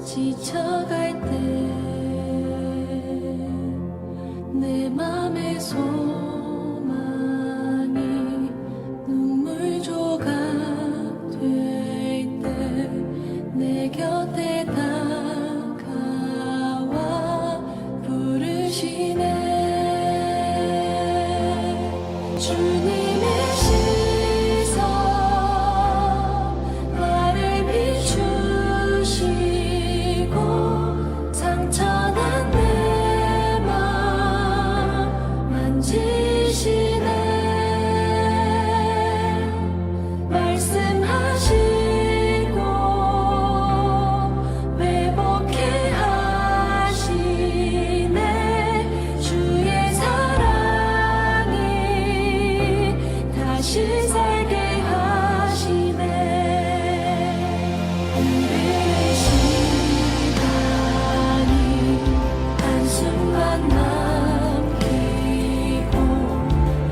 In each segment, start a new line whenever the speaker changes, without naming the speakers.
지쳐갈 때 내 맘의 소망이 눈물 조각 될 때 내 곁에 다가와 부르시네. 주님의 시선 나를 비추시고 상처난 내 맘 만지시네. 말씀하시고 회복해 하시네. 주의 사랑이 다시 살게 하시네. 우리의 시간이 한숨만 남기고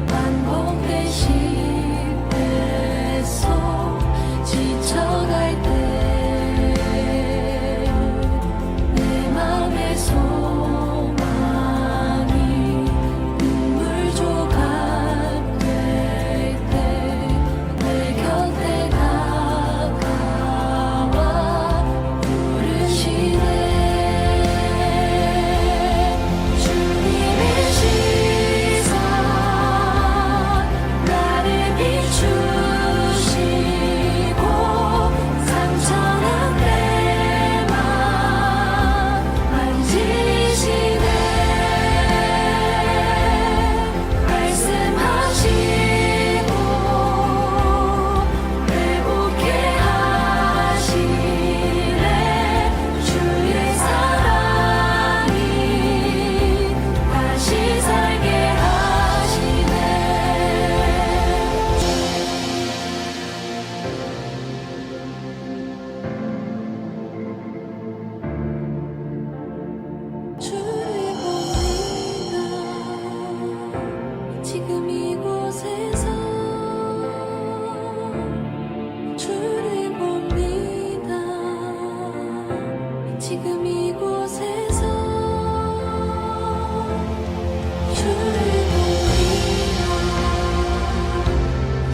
반복된 실패 속 지쳐갈 때 내 맘의 소망이 눈물 조각 될 때 내 곁에 다가와 부르시네. 주님의 시선 나를 비추시고 상처난 내 맘 만지시네. 말씀하시고 회복해 하시네. 주의 사랑이 다시 살게 하시네. 주를 봅니다. 지금 이곳에서 주를 봅니다. 지금 이곳에서 주를 봅니다.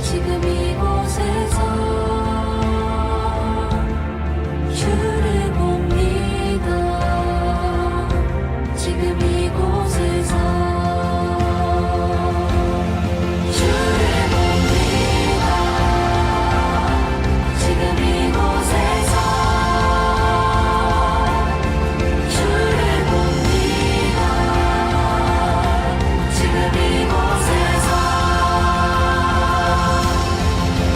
지금 이곳에서 주를 봅니다. 지금 이곳에서 주를 봅니다. 지금 이곳에서 주를 봅니다. 지금 이곳에서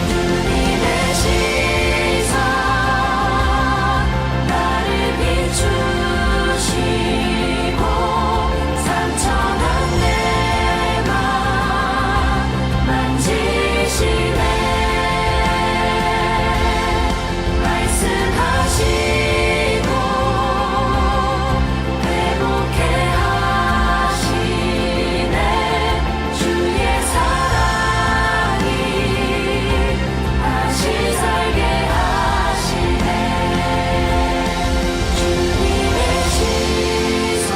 주님의 시선 나를 비추시고 상처난 내 맘 만지시네. 말씀하시고 회복해 하시네. 주의 사랑이 다시 살게 하시네. 주님의 시선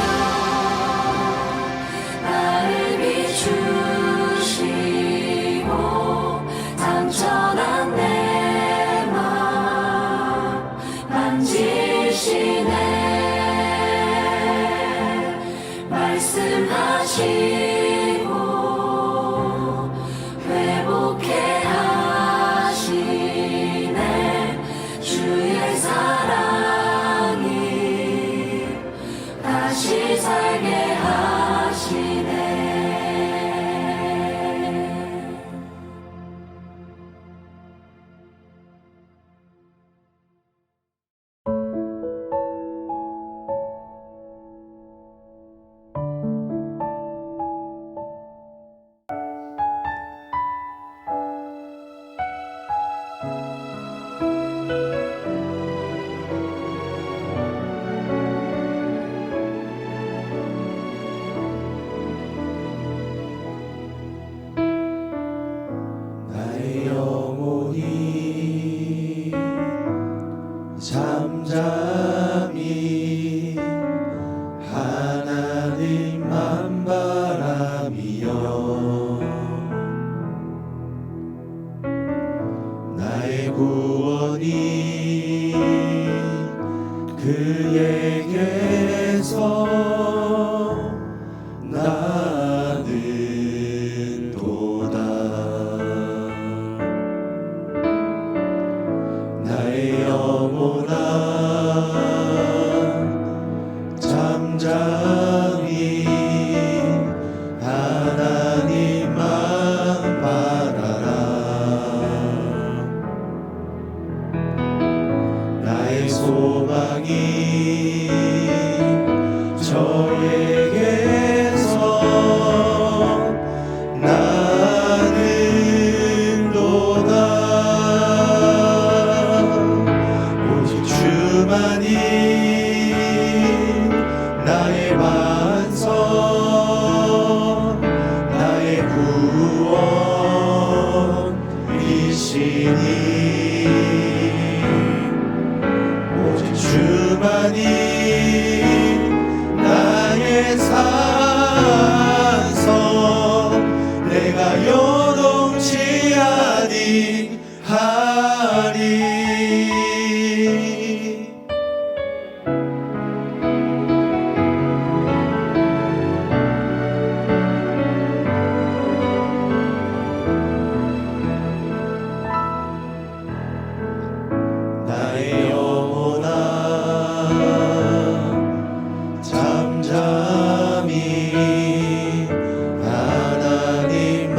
나를 비추시고 상처난 내 맘 만지시네. 말씀하시고 회복해 하시네. 주의 사랑이 다시 살게 하시네.
잠잠히 하나님만 바라며 나의 구원이 그에게서 나는 도다. 나의 영혼아 잠잠히 하나님만 바라라. 나의 소망이 저에게서 나는 도다. 오직 주만이 나의 반석 나의 구원이시니 오직 주만이 나의 산성 내가 요동치 아니하리. 나의 영혼아 잠잠히 하나님만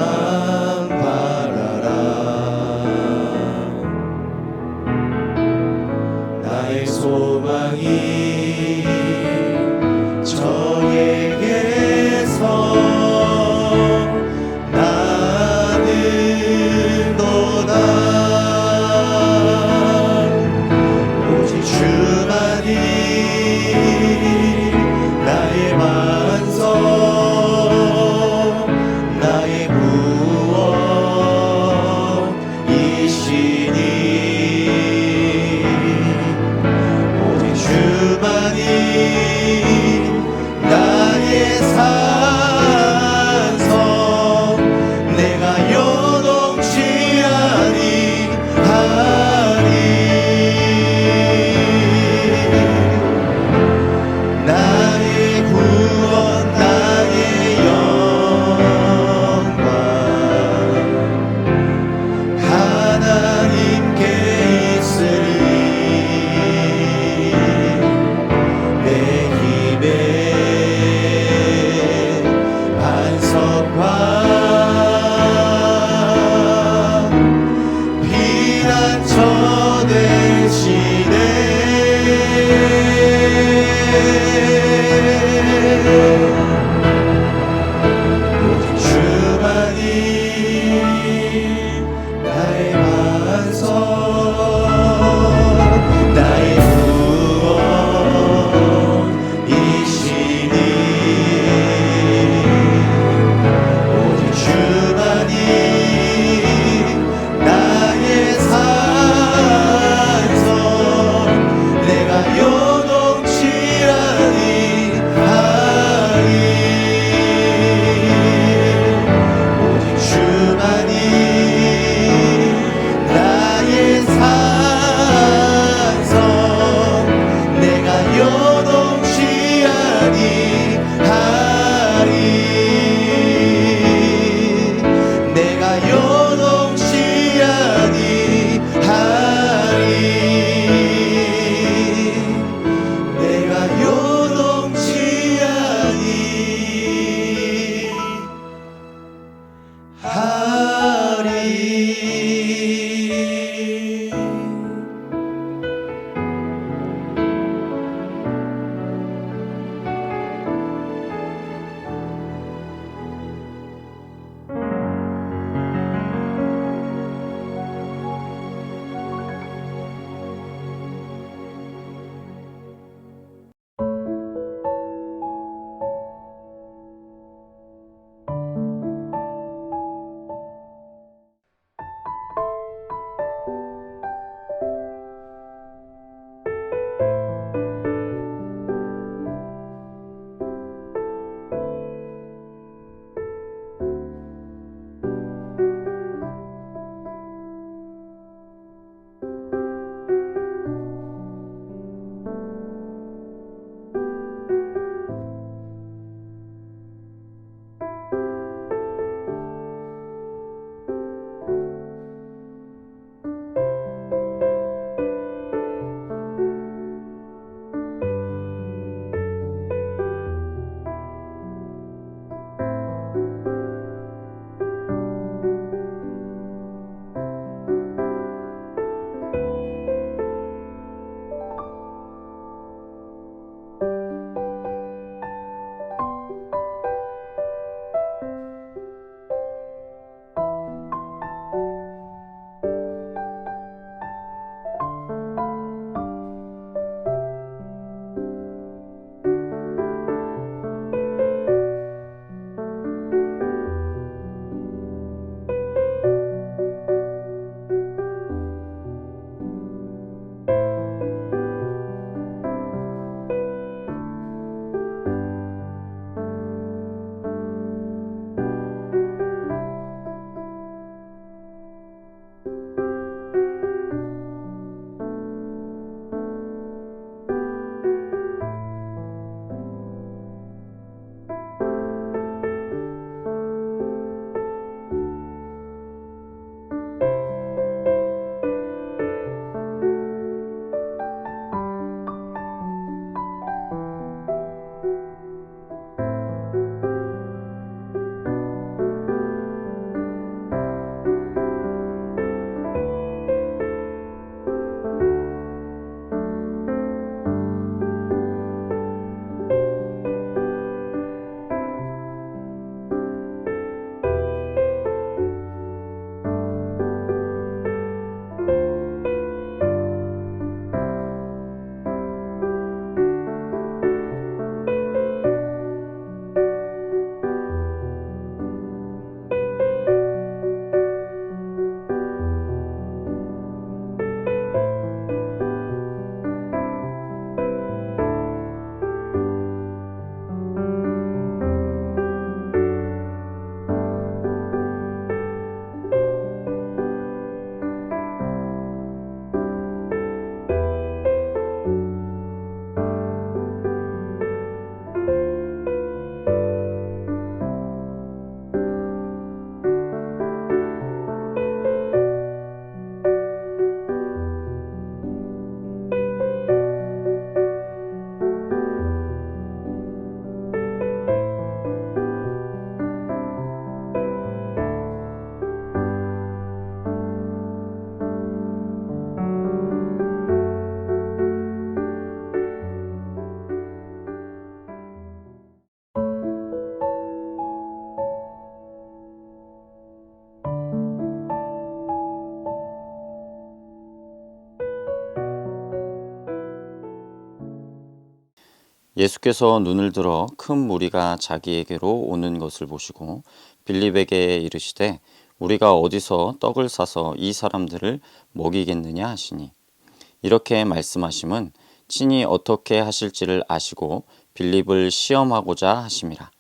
바라라. 나의 소망이 저에게서 나는 도다. 오직 주만이 나의 반석 나의 구원이시니 오직 주만이
예수께서 눈을 들어 큰 무리가 자기에게로 오는 것을 보시고 빌립에게 이르시되 우리가 어디서 떡을 사서 이 사람들을 먹이겠느냐 하시니, 이렇게 말씀하심은 친히 어떻게 하실지를 아시고 빌립을 시험하고자 하심이라.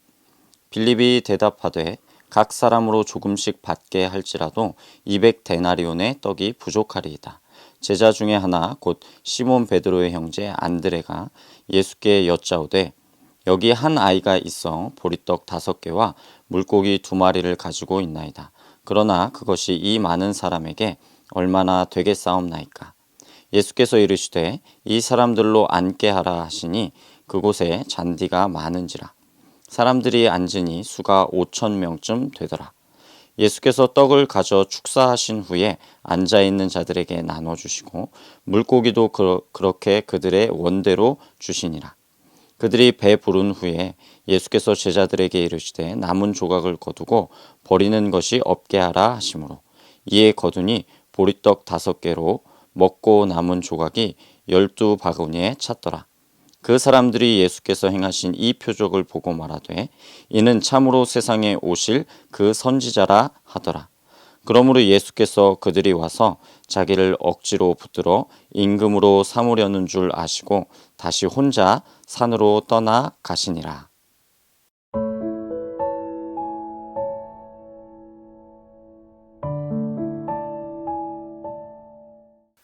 빌립이 대답하되 각 사람으로 조금씩 받게 할지라도 200데나리온의 떡이 부족하리이다. 제자 중에 하나 곧 시몬 베드로의 형제 안드레가 예수께 여짜오되 여기 한 아이가 있어 보리떡 5개와 물고기 2마리를 가지고 있나이다. 그러나 그것이 이 많은 사람에게 얼마나 되겠사옵나이까. 예수께서 이르시되 이 사람들로 앉게 하라 하시니 그곳에 잔디가 많은지라. 사람들이 앉으니 수가 5,000명쯤 되더라. 예수께서 떡을 가져 축사하신 후에 앉아있는 자들에게 나눠주시고 물고기도 그렇게 그들의 원대로 주시니라. 그들이 배 부른 후에 예수께서 제자들에게 이르시되 남은 조각을 거두고 버리는 것이 없게 하라 하시므로 이에 거두니 보리떡 5개로 먹고 남은 조각이 12바구니에 찼더라. 그 사람들이 예수께서 행하신 이 표적을 보고 말하되 이는 참으로 세상에 오실 그 선지자라 하더라. 그러므로 예수께서 그들이 와서 자기를 억지로 붙들어 임금으로 삼으려는 줄 아시고 다시 혼자 산으로 떠나 가시니라.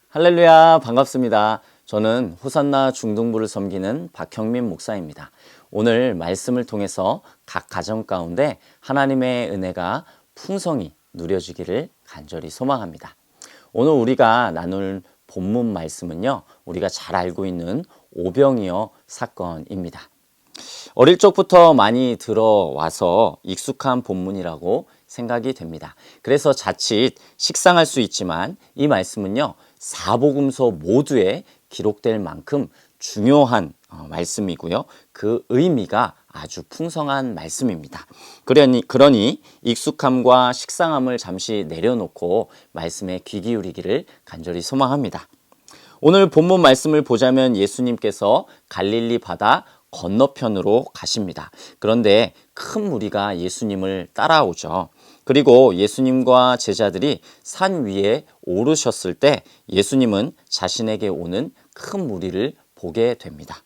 할렐루야, 반갑습니다. 저는 호산나 중등부를 섬기는 박형민 목사입니다. 오늘 말씀을 통해서 각 가정 가운데 하나님의 은혜가 풍성히 누려지기를 간절히 소망합니다. 오늘 우리가 나눌 본문 말씀은요, 우리가 잘 알고 있는 오병이어 사건입니다. 어릴 적부터 많이 들어와서 익숙한 본문이라고 생각이 됩니다. 그래서 자칫 식상할 수 있지만 이 말씀은요, 사복음서 모두에 기록될 만큼 중요한 말씀이고요. 그 의미가 아주 풍성한 말씀입니다. 그러니 익숙함과 식상함을 잠시 내려놓고 말씀에 귀 기울이기를 간절히 소망합니다. 오늘 본문 말씀을 보자면 예수님께서 갈릴리 바다 건너편으로 가십니다. 그런데 큰 무리가 예수님을 따라오죠. 그리고 예수님과 제자들이 산 위에 오르셨을 때 예수님은 자신에게 오는 큰 무리를 보게 됩니다.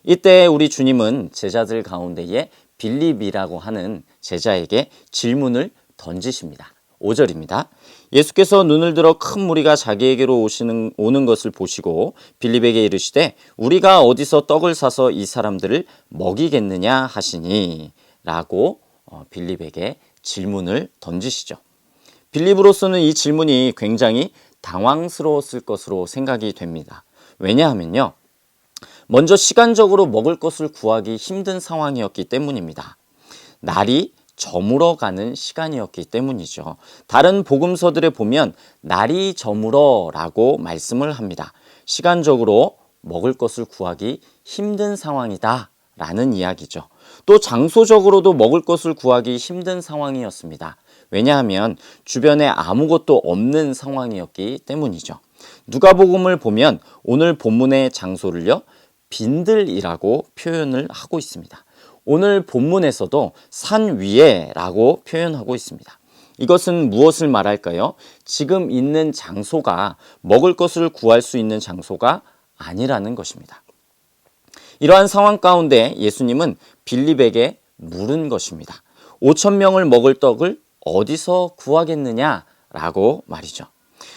이때 우리 주님은 제자들 가운데에 빌립이라고 하는 제자에게 질문을 던지십니다. 5절입니다. 예수께서 눈을 들어 큰 무리가 자기에게로 오는 것을 보시고 빌립에게 이르시되 우리가 어디서 떡을 사서 이 사람들을 먹이겠느냐 하시니 라고 빌립에게 질문을 던지시죠. 빌립으로서는 이 질문이 굉장히 당황스러웠을 것으로 생각이 됩니다. 왜냐하면요, 먼저 시간적으로 먹을 것을 구하기 힘든 상황이었기 때문입니다. 날이 저물어가는 시간이었기 때문이죠. 다른 복음서들에 보면 날이 저물어라고 말씀을 합니다. 시간적으로 먹을 것을 구하기 힘든 상황이다 라는 이야기죠. 또 장소적으로도 먹을 것을 구하기 힘든 상황이었습니다. 왜냐하면 주변에 아무것도 없는 상황이었기 때문이죠. 누가복음을 보면 오늘 본문의 장소를요, 빈들이라고 표현을 하고 있습니다. 오늘 본문에서도 산 위에 라고 표현하고 있습니다. 이것은 무엇을 말할까요? 지금 있는 장소가 먹을 것을 구할 수 있는 장소가 아니라는 것입니다. 이러한 상황 가운데 예수님은 빌립에게 물은 것입니다. 5,000명을 먹을 떡을 어디서 구하겠느냐라고 말이죠.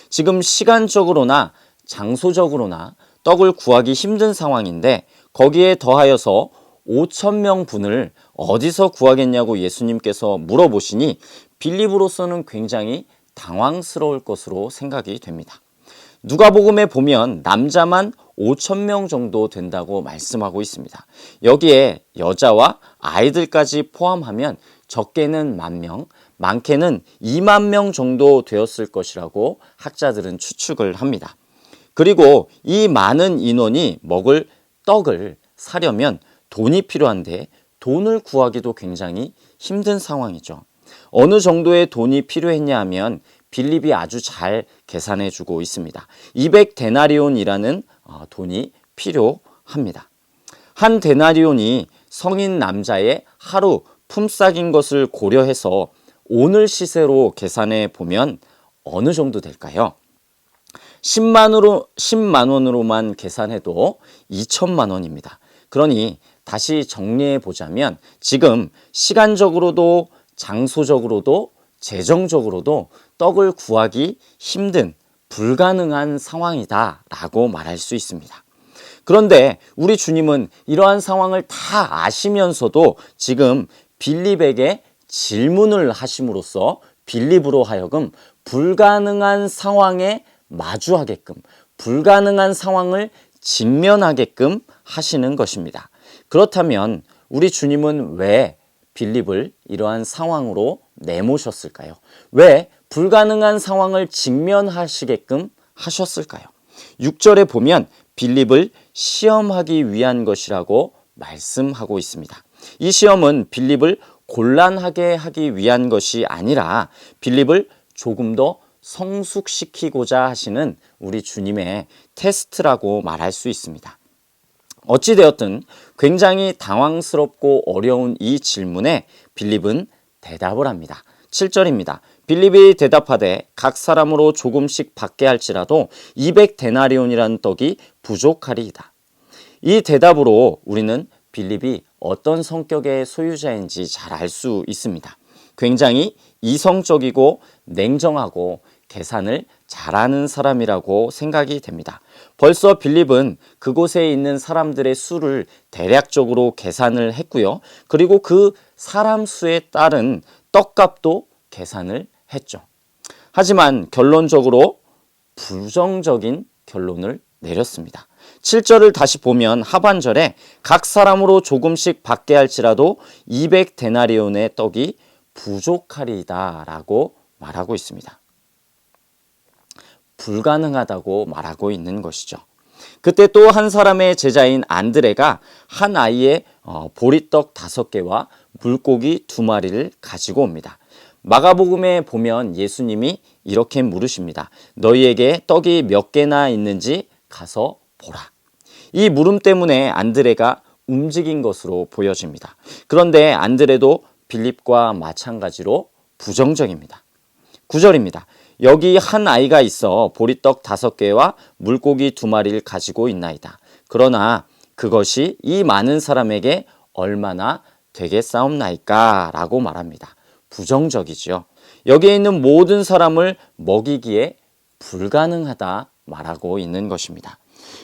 지금 시간적으로나 장소적으로나 떡을 구하기 힘든 상황인데 거기에 더하여서 5,000명 분을 어디서 구하겠냐고 예수님께서 물어보시니 빌립으로서는 굉장히 당황스러울 것으로 생각이 됩니다. 누가복음에 보면 남자만 5,000명 정도 된다고 말씀하고 있습니다. 여기에 여자와 아이들까지 포함하면 적게는 10,000명, 많게는 20,000명 정도 되었을 것이라고 학자들은 추측을 합니다. 그리고 이 많은 인원이 먹을 떡을 사려면 돈이 필요한데 돈을 구하기도 굉장히 힘든 상황이죠. 어느 정도의 돈이 필요했냐 하면 빌립이 아주 잘 계산해 주고 있습니다. 200데나리온이라는 돈이 필요합니다. 한 데나리온이 성인 남자의 하루 품삯인 것을 고려해서 오늘 시세로 계산해 보면 어느 정도 될까요? 10만 원으로만 계산해도 2천만 원입니다. 그러니 다시 정리해 보자면 지금 시간적으로도 장소적으로도 재정적으로도 떡을 구하기 힘든 불가능한 상황이다 라고 말할 수 있습니다. 그런데 우리 주님은 이러한 상황을 다 아시면서도 지금 빌립에게 질문을 하심으로써 빌립으로 하여금 불가능한 상황에 마주하게끔, 불가능한 상황을 직면하게끔 하시는 것입니다. 그렇다면 우리 주님은 왜 빌립을 이러한 상황으로 내모셨을까요? 왜 불가능한 상황을 직면하시게끔 하셨을까요? 6절에 보면 빌립을 시험하기 위한 것이라고 말씀하고 있습니다. 이 시험은 빌립을 곤란하게 하기 위한 것이 아니라 빌립을 조금 더 성숙시키고자 하시는 우리 주님의 테스트라고 말할 수 있습니다. 어찌되었든 굉장히 당황스럽고 어려운 이 질문에 빌립은 대답을 합니다. 7절입니다. 빌립이 대답하되 각 사람으로 조금씩 받게 할지라도 200데나리온이라는 떡이 부족하리이다. 이 대답으로 우리는 빌립이 어떤 성격의 소유자인지 잘 알 수 있습니다. 굉장히 이성적이고 냉정하고 계산을 잘하는 사람이라고 생각이 됩니다. 벌써 빌립은 그곳에 있는 사람들의 수를 대략적으로 계산을 했고요. 그리고 그 사람 수에 따른 떡값도 계산을 했죠. 하지만 결론적으로 부정적인 결론을 내렸습니다. 7절을 다시 보면 하반절에 각 사람으로 조금씩 받게 할지라도 200데나리온의 떡이 부족하리이다 라고 말하고 있습니다. 불가능하다고 말하고 있는 것이죠. 그때 또 한 사람의 제자인 안드레가 한 아이의 보리떡 5개와 물고기 2마리를 가지고 옵니다. 마가복음에 보면 예수님이 이렇게 물으십니다. 너희에게 떡이 몇 개나 있는지 가서 보라. 이 물음 때문에 안드레가 움직인 것으로 보여집니다. 그런데 안드레도 빌립과 마찬가지로 부정적입니다. 9절입니다. 여기 한 아이가 있어 보리떡 5개와 물고기 2마리를 가지고 있나이다. 그러나 그것이 이 많은 사람에게 얼마나 되겠사옵나이까? 라고 말합니다. 부정적이죠. 여기에 있는 모든 사람을 먹이기에 불가능하다 말하고 있는 것입니다.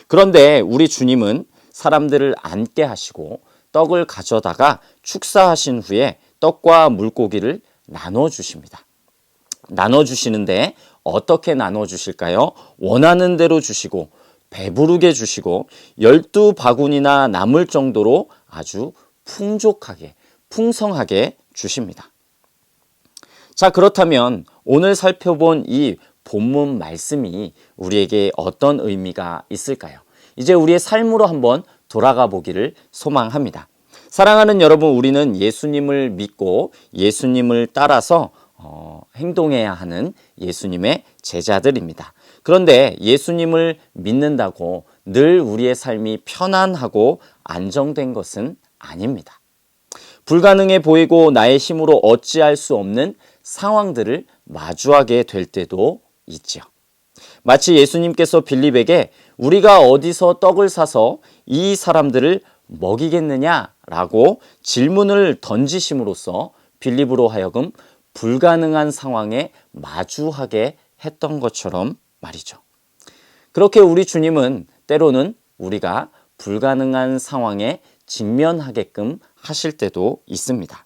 그런데 우리 주님은 사람들을 앉게 하시고 떡을 가져다가 축사하신 후에 떡과 물고기를 나눠주십니다. 나눠주시는데 어떻게 나눠주실까요? 원하는 대로 주시고 배부르게 주시고 12바구니나 남을 정도로 아주 풍족하게 풍성하게 주십니다. 자, 그렇다면 오늘 살펴본 이 본문 말씀이 우리에게 어떤 의미가 있을까요? 이제 우리의 삶으로 한번 돌아가 보기를 소망합니다. 사랑하는 여러분, 우리는 예수님을 믿고 예수님을 따라서 행동해야 하는 예수님의 제자들입니다. 그런데 예수님을 믿는다고 늘 우리의 삶이 편안하고 안정된 것은 아닙니다. 불가능해 보이고 나의 힘으로 어찌할 수 없는 상황들을 마주하게 될 때도 있죠. 마치 예수님께서 빌립에게 우리가 어디서 떡을 사서 이 사람들을 먹이겠느냐라고 질문을 던지심으로써 빌립으로 하여금 불가능한 상황에 마주하게 했던 것처럼 말이죠. 그렇게 우리 주님은 때로는 우리가 불가능한 상황에 직면하게끔 하실 때도 있습니다.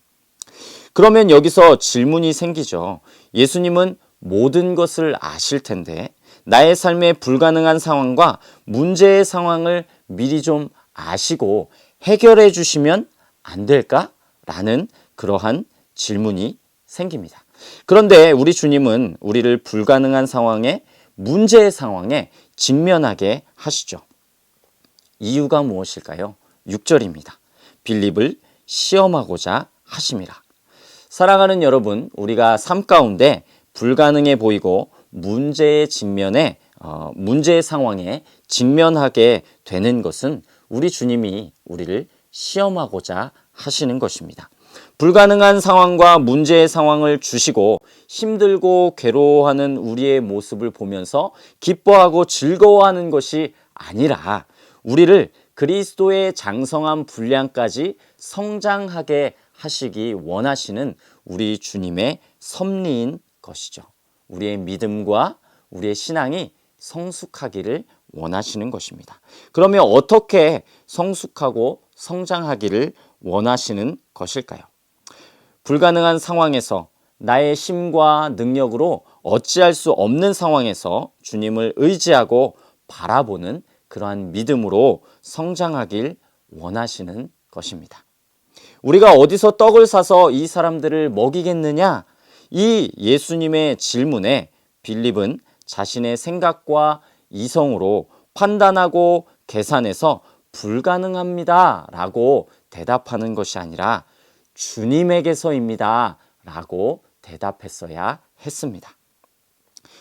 그러면 여기서 질문이 생기죠. 예수님은 모든 것을 아실 텐데 나의 삶의 불가능한 상황과 문제의 상황을 미리 좀 아시고 해결해 주시면 안 될까? 라는 그러한 질문이 생깁니다. 그런데 우리 주님은 우리를 불가능한 상황에, 문제의 상황에 직면하게 하시죠. 이유가 무엇일까요? 6절입니다. 빌립을 시험하고자 하심이라. 사랑하는 여러분, 우리가 삶 가운데 불가능해 보이고 문제의 직면에 문제의 상황에 직면하게 되는 것은 우리 주님이 우리를 시험하고자 하시는 것입니다. 불가능한 상황과 문제의 상황을 주시고 힘들고 괴로워하는 우리의 모습을 보면서 기뻐하고 즐거워하는 것이 아니라 우리를 그리스도의 장성한 분량까지 성장하게 하시기 원하시는 우리 주님의 섭리인 것이죠. 우리의 믿음과 우리의 신앙이 성숙하기를 원하시는 것입니다. 그러면 어떻게 성숙하고 성장하기를 원하시는 것일까요? 불가능한 상황에서 나의 힘과 능력으로 어찌할 수 없는 상황에서 주님을 의지하고 바라보는 그러한 믿음으로 성장하길 원하시는 것입니다. 우리가 어디서 떡을 사서 이 사람들을 먹이겠느냐? 이 예수님의 질문에 빌립은 자신의 생각과 이성으로 판단하고 계산해서 불가능합니다 라고 대답하는 것이 아니라 주님에게서입니다 라고 대답했어야 했습니다.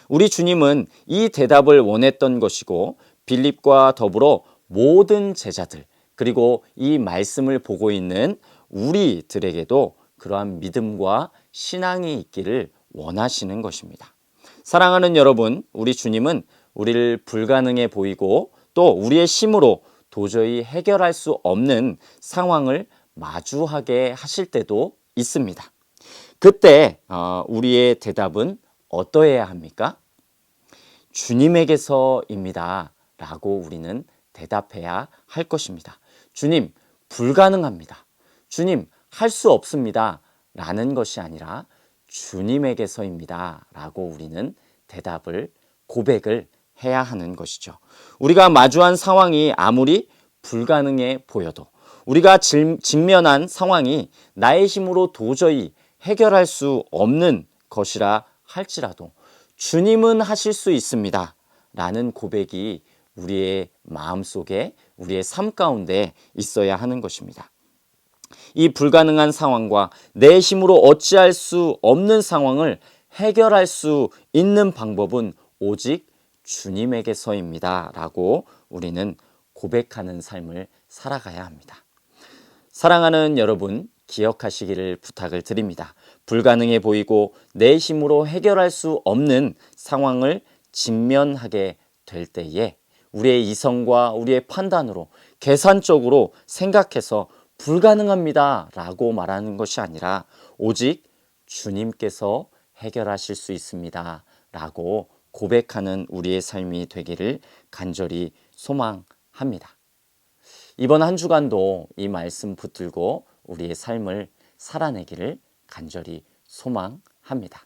우리 주님은 이 대답을 원했던 것이고 빌립과 더불어 모든 제자들 그리고 이 말씀을 보고 있는 우리들에게도 그러한 믿음과 신앙이 있기를 원하시는 것입니다. 사랑하는 여러분, 우리 주님은 우리를 불가능해 보이고 또 우리의 힘으로 도저히 해결할 수 없는 상황을 마주하게 하실 때도 있습니다. 그때 우리의 대답은 어떠해야 합니까? 주님에게서입니다 라고 우리는 대답해야 할 것입니다. 주님, 불가능합니다. 주님, 할 수 없습니다 라는 것이 아니라 주님에게서입니다 라고 우리는 대답을, 고백을 해야 하는 것이죠. 우리가 마주한 상황이 아무리 불가능해 보여도 우리가 직면한 상황이 나의 힘으로 도저히 해결할 수 없는 것이라 할지라도 주님은 하실 수 있습니다 라는 고백이 우리의 마음속에, 우리의 삶 가운데 있어야 하는 것입니다. 이 불가능한 상황과 내 힘으로 어찌할 수 없는 상황을 해결할 수 있는 방법은 오직 주님에게서입니다 라고 우리는 고백하는 삶을 살아가야 합니다. 사랑하는 여러분, 기억하시기를 부탁을 드립니다. 불가능해 보이고 내 힘으로 해결할 수 없는 상황을 직면하게 될 때에 우리의 이성과 우리의 판단으로 계산적으로 생각해서 불가능합니다 라고 말하는 것이 아니라 오직 주님께서 해결하실 수 있습니다 라고 고백하는 우리의 삶이 되기를 간절히 소망합니다. 이번 한 주간도 이 말씀 붙들고 우리의 삶을 살아내기를 간절히 소망합니다.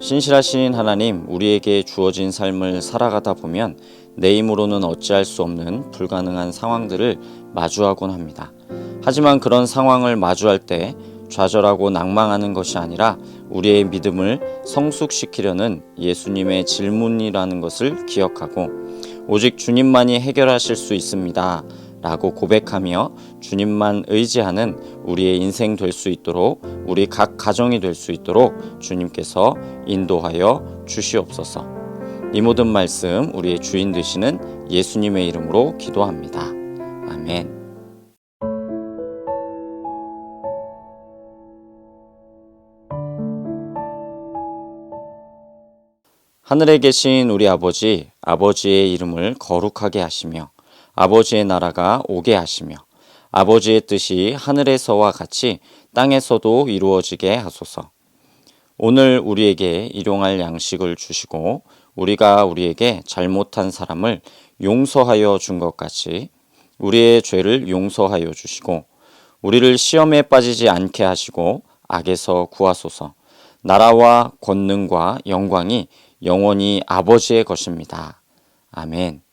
신실하신 하나님, 우리에게 주어진 삶을 살아가다 보면 내 힘으로는 어찌할 수 없는 불가능한 상황들을 마주하곤 합니다. 하지만 그런 상황을 마주할 때 좌절하고 낭망하는 것이 아니라 우리의 믿음을 성숙시키려는 예수님의 질문이라는 것을 기억하고 오직 주님만이 해결하실 수 있습니다 라고 고백하며 주님만 의지하는 우리의 인생 될 수 있도록, 우리 각 가정이 될 수 있도록 주님께서 인도하여 주시옵소서. 이 모든 말씀 우리의 주인 되시는 예수님의 이름으로 기도합니다. 아멘. 하늘에 계신 우리 아버지, 아버지의 이름을 거룩하게 하시며 아버지의 나라가 오게 하시며 아버지의 뜻이 하늘에서와 같이 땅에서도 이루어지게 하소서. 오늘 우리에게 일용할 양식을 주시고 우리가 우리에게 잘못한 사람을 용서하여 준 것 같이 우리의 죄를 용서하여 주시고 우리를 시험에 빠지지 않게 하시고 악에서 구하소서. 나라와 권능과 영광이 영원히 아버지의 것입니다. 아멘.